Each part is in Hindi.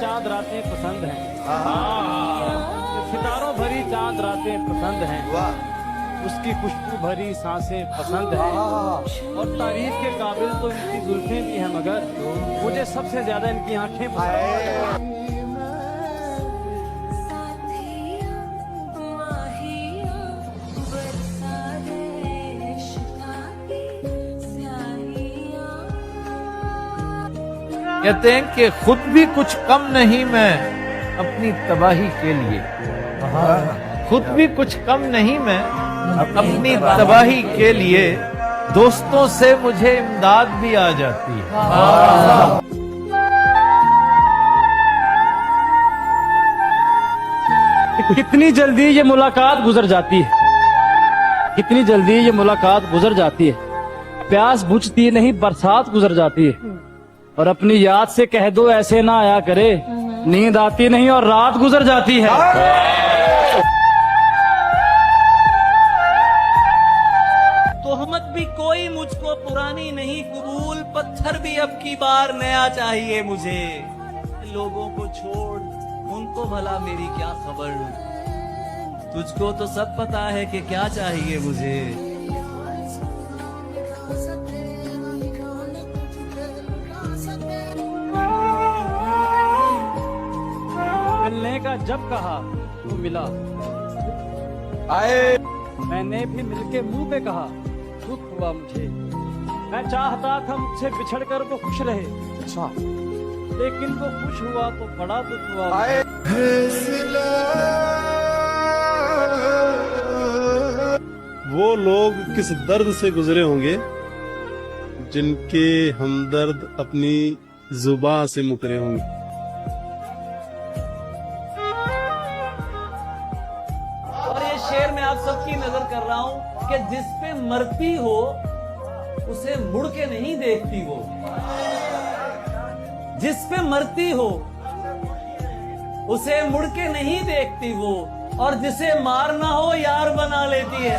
चाँद रातें पसंद हैं। सितारों भरी चाँद रातें पसंद हैं। उसकी खुशबू भरी सांसें पसंद हैं। और तारीफ के काबिल तो इनकी जुल्फें भी हैं, मगर मुझे सबसे ज्यादा इनकी आंखें पसंद हैं। कहते हैं कि खुद भी कुछ कम नहीं मैं अपनी तबाही के लिए, खुद भी कुछ कम नहीं मैं अपनी तबाही के लिए, दोस्तों से मुझे इमदाद भी आ जाती है। कितनी जल्दी ये मुलाकात गुजर जाती है, कितनी जल्दी ये मुलाकात गुजर जाती है। प्यास बुझती नहीं, बरसात गुजर जाती है। और अपनी याद से कह दो ऐसे ना आया करे, नींद आती नहीं और रात गुजर जाती है। तोहमत भी कोई मुझको पुरानी नहीं कबूल, पत्थर भी अब की बार नया चाहिए मुझे। लोगों को छोड़ उनको भला मेरी क्या खबर, तुझको तो सब पता है कि क्या चाहिए मुझे। मिलने का जब कहा तो मिला, आए मैंने भी मिलके मुंह पे कहा दुख हुआ मुझे। मैं चाहता था मुझसे बिछड़कर वो खुश रहे, लेकिन वो खुश हुआ तो बड़ा दुख हुआ। वो लोग किस दर्द से गुजरे होंगे जिनके हमदर्द अपनी जुबान से मुकरे होंगे। और ये शेर मैं आप सबकी नजर कर रहा हूँ कि जिस पे मरती हो उसे मुड़ के नहीं देखती वो, जिस पे मरती हो उसे मुड़ के नहीं देखती वो, और जिसे मारना हो यार बना लेती है।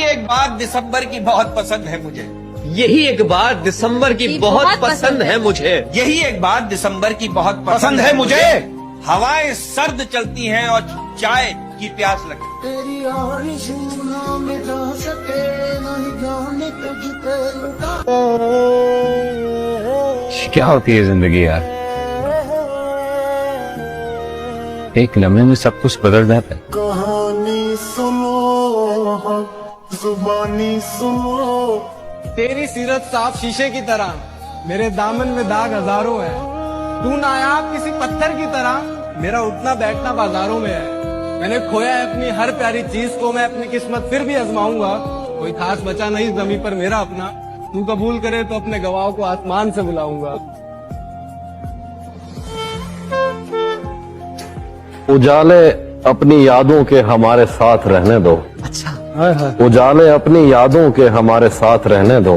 एक बात दिसंबर की बहुत पसंद है मुझे, यही एक बात दिसंबर की बहुत पसंद है मुझे। यही एक बात दिसंबर की बहुत पसंद है मुझे। हवाएं सर्द चलती हैं और चाय की प्यास लगती। क्या होती है जिंदगी यार, एक लम्हे में सब कुछ बदल जाता है। कहानी सुनो, जुबानी सुनो। तेरी सीरत साफ शीशे की तरह, मेरे दामन में दाग हजारों है। तू नायाब किसी पत्थर की तरह, मेरा उठना बैठना बाजारों में है। मैंने खोया है अपनी हर प्यारी चीज को, मैं अपनी किस्मत फिर भी आजमाऊंगा। कोई खास बचा नहीं जमीन पर मेरा अपना, तू कबूल करे तो अपने गवाहों को आसमान से बुलाऊंगा। उजाले अपनी यादों के हमारे साथ रहने दो। उजाले अपनी यादों के हमारे साथ रहने दो,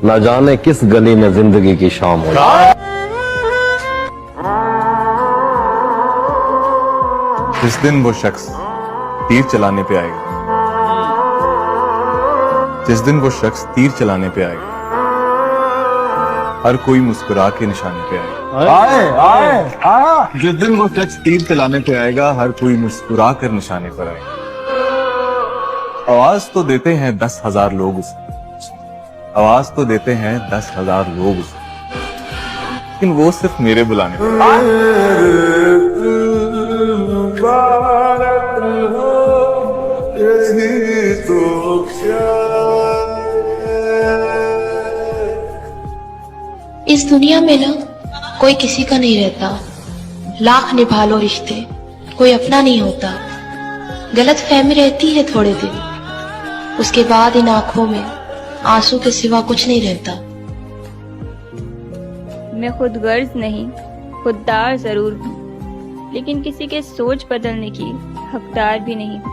न जाने किस गली में जिंदगी की शाम हो। जिस दिन वो शख्स तीर चलाने पे आएगा, जिस दिन वो शख्स तीर चलाने पे आएगा, हर कोई मुस्कुरा के निशाने पे आएगा। जिस दिन वो शख्स तीर चलाने पे आएगा, हर कोई मुस्कुरा कर निशाने पर आएगा। आवाज तो देते हैं 10,000 लोग उसे, आवाज तो देते हैं 10,000 लोग उसे, लेकिन वो सिर्फ मेरे बुलाने पर। इस दुनिया में ना कोई किसी का नहीं रहता, लाख निभा लो रिश्ते कोई अपना नहीं होता। गलत फहमी रहती है थोड़े दिन, उसके बाद इन आंखों में आंसू के सिवा कुछ नहीं रहता। मैं खुद गर्ज नहीं, खुददार जरूर हूँ, लेकिन किसी के सोच बदलने की हकदार भी नहीं हूँ।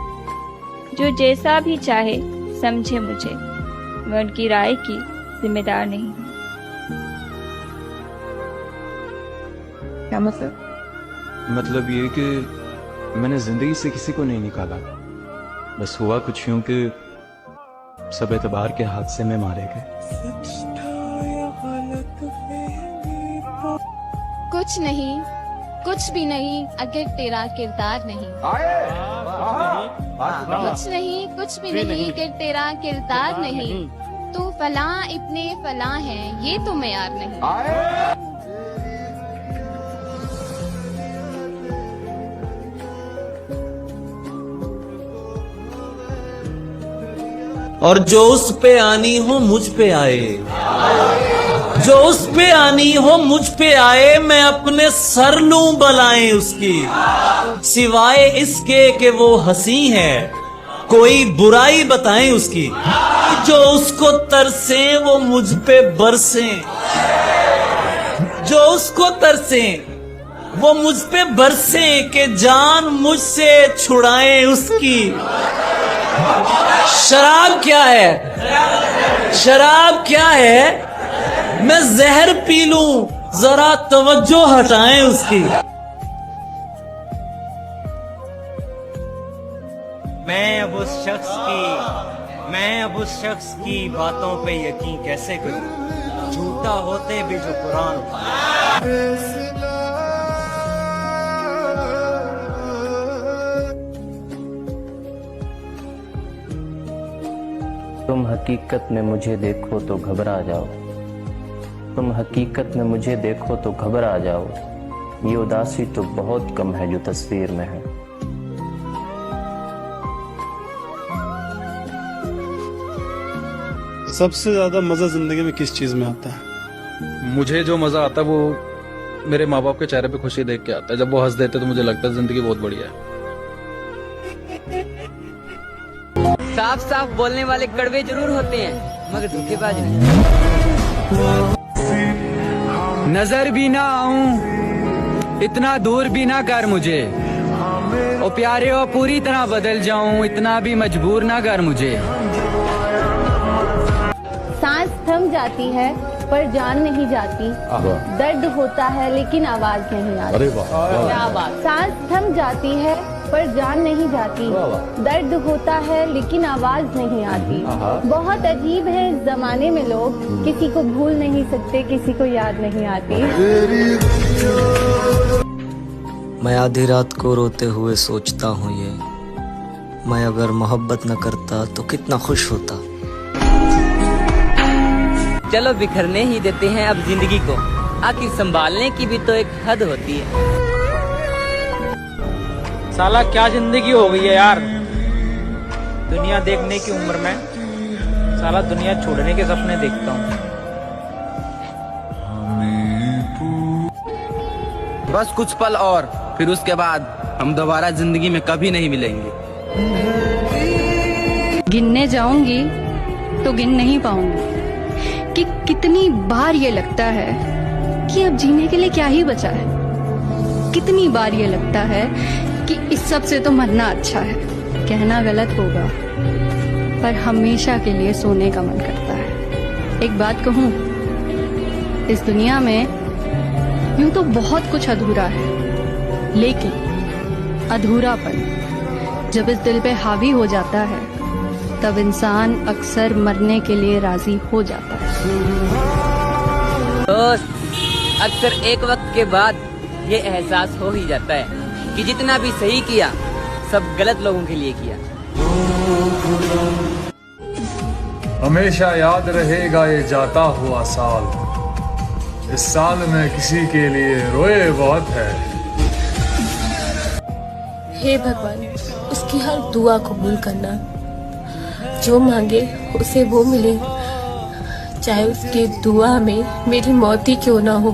जो जैसा भी चाहे समझे मुझे, मैं उनकी राय की जिम्मेदार नहीं हूँ। क्या मतलब? मतलब ये कि मैंने जिंदगी से किसी को नहीं निकाला, बस हुआ कुछ यूं कि सब एतबार के हादसे में मारे गए। कुछ नहीं, कुछ भी नहीं अगर तेरा किरदार नहीं। कुछ नहीं, कुछ भी नहीं अगर तेरा किरदार नहीं। तू फलां इतने फलां है, ये तो मयार नहीं। और जो उस पे आनी हो मुझ पे आए, जो उस पे आनी हो मुझ पे आए, मैं अपने सर लूं बलाएं उसकी, सिवाय इसके कि वो हंसी है कोई बुराई बताएं उसकी। जो उसको तरसे वो मुझ पे बरसे, जो उसको तरसे वो मुझ पे बरसे, कि जान मुझसे छुड़ाएं उसकी। शराब क्या है, शराब क्या है, मैं जहर पी लूं जरा तवज्जो हटाएं उसकी। मैं अब उस शख्स की बातों पे यकीन कैसे करूं, झूठा होते भी जो कुरान। तुम हकीकत में मुझे देखो तो घबरा जाओ, तुम हकीकत में मुझे देखो तो घबरा जाओ, ये उदासी तो बहुत कम है जो तस्वीर में है। सबसे ज्यादा मजा जिंदगी में किस चीज में आता है? मुझे जो मजा आता है वो मेरे माँ बाप के चेहरे पे खुशी देख के आता है। जब वो हंस देते तो मुझे लगता है जिंदगी बहुत बढ़िया है। साफ साफ बोलने वाले कड़वे जरूर होते हैं मगर धोखेबाज नहीं। नजर भी ना आऊं, इतना दूर भी ना कर मुझे, ओ प्यारे ओ पूरी तरह बदल जाऊं, इतना भी मजबूर ना कर मुझे। सांस थम जाती है पर जान नहीं जाती, दर्द होता है लेकिन आवाज नहीं आती। अरे वाह, क्या बात। सांस थम जाती है पर जान नहीं जाती, दर्द होता है लेकिन आवाज नहीं आती। बहुत अजीब है इस जमाने में लोग, किसी को भूल नहीं सकते, किसी को याद नहीं आती। मैं आधी रात को रोते हुए सोचता हूँ ये, मैं अगर मोहब्बत न करता तो कितना खुश होता। चलो बिखरने ही देते हैं अब जिंदगी को, आखिर संभालने की भी तो एक हद होती है। साला क्या जिंदगी हो गई है यार, दुनिया देखने की उम्र में साला दुनिया छोड़ने के सपने देखता हूँ। बस कुछ पल और फिर उसके बाद हम दोबारा जिंदगी में कभी नहीं मिलेंगे। गिनने जाऊंगी तो गिन नहीं पाऊंगी कि कितनी बार ये लगता है कि अब जीने के लिए क्या ही बचा है। कितनी बार ये लगता है कि इस सब से तो मरना अच्छा है। कहना गलत होगा पर हमेशा के लिए सोने का मन करता है। एक बात कहूँ, इस दुनिया में यूं तो बहुत कुछ अधूरा है, लेकिन अधूरापन जब इस दिल पे हावी हो जाता है तब इंसान अक्सर मरने के लिए राजी हो जाता है। दोस्त, अक्सर एक वक्त के बाद ये एहसास हो ही जाता है कि जितना भी सही किया सब गलत लोगों के लिए किया। हमेशा याद रहेगा ये जाता हुआ साल, इस साल में किसी के लिए रोए बहुत है। हे भगवान, उसकी हर दुआ कबूल करना, जो मांगे उसे वो मिले, चाहे उसकी दुआ में मेरी मौत ही क्यों ना हो।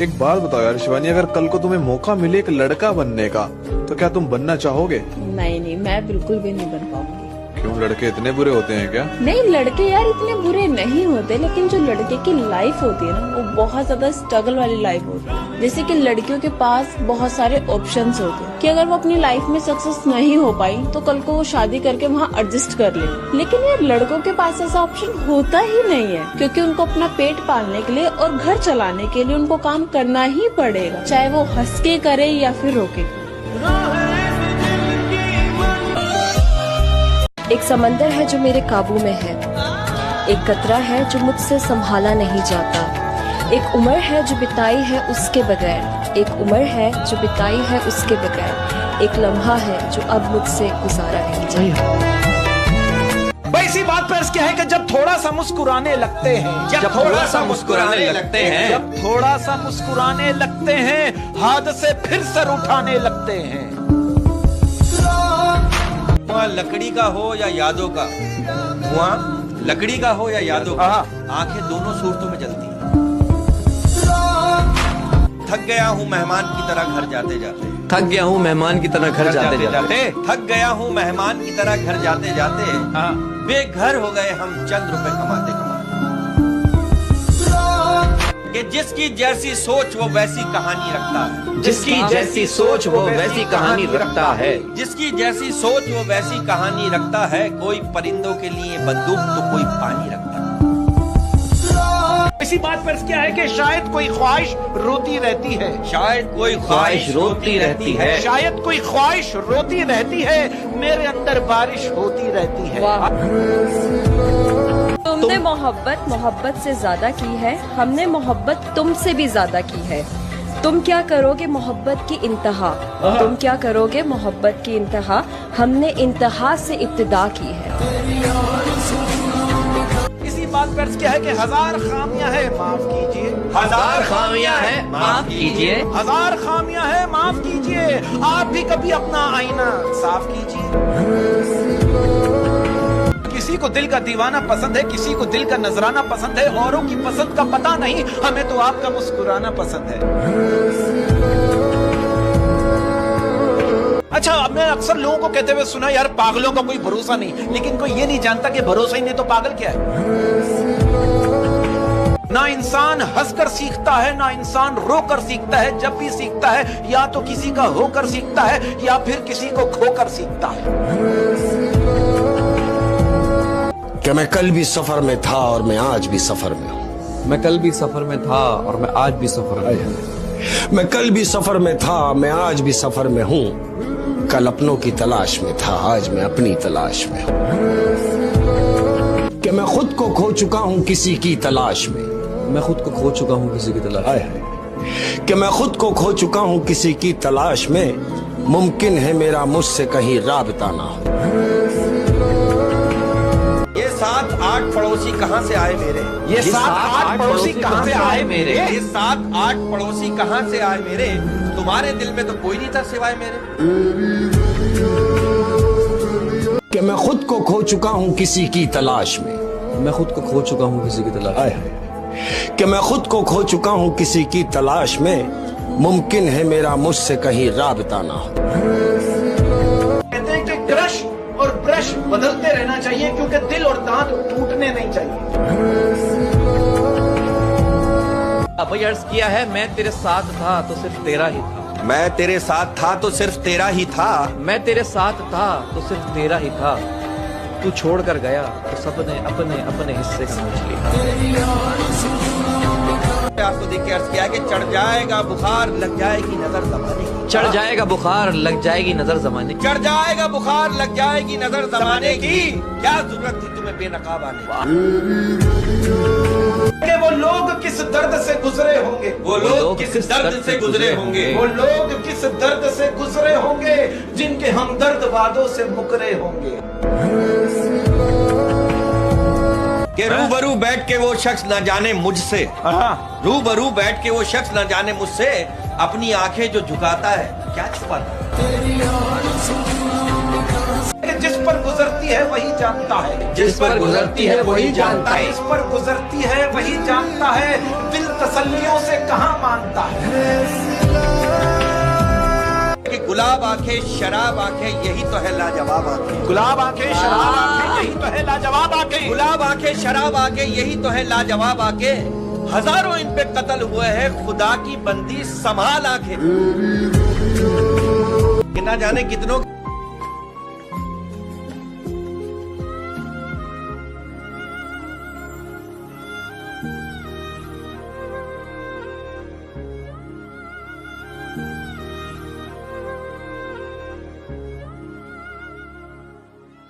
एक बात बताओ यार शिवानी, अगर कल को तुम्हें मौका मिले एक लड़का बनने का तो क्या तुम बनना चाहोगे? नहीं, मैं बिल्कुल भी नहीं बन पाऊंगी। क्यों, लड़के इतने बुरे होते हैं क्या? नहीं, लड़के यार इतने बुरे नहीं होते, लेकिन जो लड़के की लाइफ होती है ना, वो बहुत ज्यादा स्ट्रगल वाली लाइफ होती है। जैसे कि लड़कियों के पास बहुत सारे ऑप्शंस होते हैं कि अगर वो अपनी लाइफ में सक्सेस नहीं हो पाई तो कल को वो शादी करके वहाँ एडजस्ट कर ले। लेकिन यार लड़कों के पास ऐसा ऑप्शन होता ही नहीं है, क्योंकि उनको अपना पेट पालने के लिए और घर चलाने के लिए उनको काम करना ही पड़ेगा, चाहे वो हंस के करे या फिर रोके। एक समंदर है जो मेरे काबू में है, एक कतरा है जो मुझसे संभाला नहीं जाता, एक उम्र है जो बिताई है उसके बगैर, एक उम्र है जो बिताई है उसके बगैर, एक लम्हा है जो अब मुझसे गुजारा नहीं जाता। भाई इसी बात पर क्या है कि जब थोड़ा सा मुस्कुराने लगते हैं, जब थोड़ा सा मुस्कुराने लगते हैं, जब थोड़ा सा मुस्कुराने लगते हैं, हादसे फिर सर उठाने लगते हैं। धुआं लकड़ी का हो या यादों का, धुआं लकड़ी का हो या यादों का, आंखें दोनों सूरतों में जलती हैं। थक गया हूँ मेहमान की तरह घर जाते जाते, थक गया हूँ मेहमान की तरह घर जाते जाते, थक गया हूँ मेहमान की तरह घर जाते जाते, बेघर हो गए हम चंद रुपए कमाते कमाते। कि जिसकी जैसी सोच वो वैसी कहानी रखता है, जिसकी जैसी सोच वो वैसी कहानी रखता है, जिसकी जैसी सोच वो वैसी कहानी रखता है। कोई परिंदों के लिए बंदूक तो कोई पानी रखता है। इसी बात पर क्या है कि शायद कोई ख्वाहिश रोती रहती है, शायद कोई ख्वाहिश रोती रहती है, शायद कोई ख्वाहिश रोती रहती है, मेरे अंदर बारिश होती रहती है। तुमने मोहब्बत मोहब्बत से ज्यादा की है, हमने मोहब्बत तुमसे भी ज्यादा की है। तुम क्या करोगे मोहब्बत की इंतहा, तुम क्या करोगे मोहब्बत की इंतहा, हमने इंतहा से इब्तिदा की है। इसी बात पर क्या है कि हजार खामियां है माफ कीजिए, हजार खामियां है माफ कीजिए, हजार खामियां है माफ कीजिए। आप भी कभी अपना आईना साफ कीजिए। किसी को दिल का दीवाना पसंद है, किसी को दिल का नजराना पसंद है, औरों की पसंद का पता नहीं, हमें तो आपका मुस्कुराना पसंद है। अच्छा, अब मैं अक्सर लोगों को कहते हुए सुना, यार पागलों का कोई भरोसा नहीं, लेकिन कोई ये नहीं जानता कि भरोसा ही नहीं तो पागल क्या है। ना इंसान हंसकर सीखता है, ना इंसान रोकर सीखता है। जब भी सीखता है या तो किसी का होकर सीखता है या फिर किसी को खोकर सीखता है। कि मैं कल भी सफर में था और मैं आज भी सफर में हूँ, मैं कल भी सफर में था और मैं आज भी सफर में हूँ, मैं कल भी सफर में था मैं आज भी सफर में हूँ, कल अपनों की तलाश में था आज मैं अपनी तलाश में हूँ। कि मैं खुद को खो चुका हूँ किसी की तलाश में, मैं खुद को खो चुका हूँ किसी की तलाश में, कि मैं खुद को खो चुका हूँ किसी की तलाश में, मुमकिन है मेरा मुझसे कहीं राबता ना हो। ये 7-8 पड़ोसी कहाँ से आए मेरे, ये 7-8 पड़ोसी कहाँ से आए मेरे, ये 7-8 पड़ोसी कहाँ से आए मेरे, तुम्हारे दिल में तो कोई नहीं था सिवाय मेरे। कि मैं खुद को खो चुका हूँ किसी की तलाश में, मैं खुद को खो चुका हूँ किसी की तलाश में, कि मैं खुद को खो चुका हूँ किसी की तलाश में, मुमकिन है मेरा मुझसे कहीं राबता ना हो। कहते हैं कि क्रश और ब्रश बदलते रहना चाहिए, क्योंकि दिल और दांत टूटने नहीं चाहिए। अब अर्ज किया है, मैं तेरे साथ था तो सिर्फ तेरा ही था, मैं तेरे साथ था तो सिर्फ तेरा ही था, मैं तेरे साथ था तो सिर्फ तेरा ही था, तू छोड़ कर गया तो सबने अपने अपने हिस्से समझ लिया। आपको देख के अर्ज किया कि चढ़ जाएगा बुखार लग जाएगी नजर जमाने की, चढ़ जाएगा बुखार लग जाएगी नजर जमाने की, चढ़ जाएगा बुखार लग जाएगी नजर जमाने की, क्या जरूरत थी तुम्हें बेनकाब आने कि वो लोग किस दर्द से गुजरे होंगे, वो लोग किस दर्द से गुजरे होंगे, वो लोग किस दर्द से गुजरे होंगे, जिनके हमदर्द वादों से मुकरे होंगे। कि रूबरू बैठ के वो शख्स न जाने मुझसे, रूबरू बैठ के वो शख्स न जाने मुझसे, अपनी आंखें जो झुकाता है क्या छुपाता है। जिस पर गुजरती है वही जानता है, जिस पर गुजरती है वही जानता है, जिस पर गुजरती है वही जानता है, दिल तसल्लियों से कहाँ मानता है। कि गुलाब आंखें शराब आंखें यही तो है लाजवाब आंखें, गुलाब आंखें शराब आंखें यही तो है लाजवाब आंखें, गुलाब आंखें शराब आंखें यही तो है लाजवाब आंखें, हजारों इन पे कत्ल हुए हैं खुदा की बंदी संभाल आंखें। कि ना जाने कितनों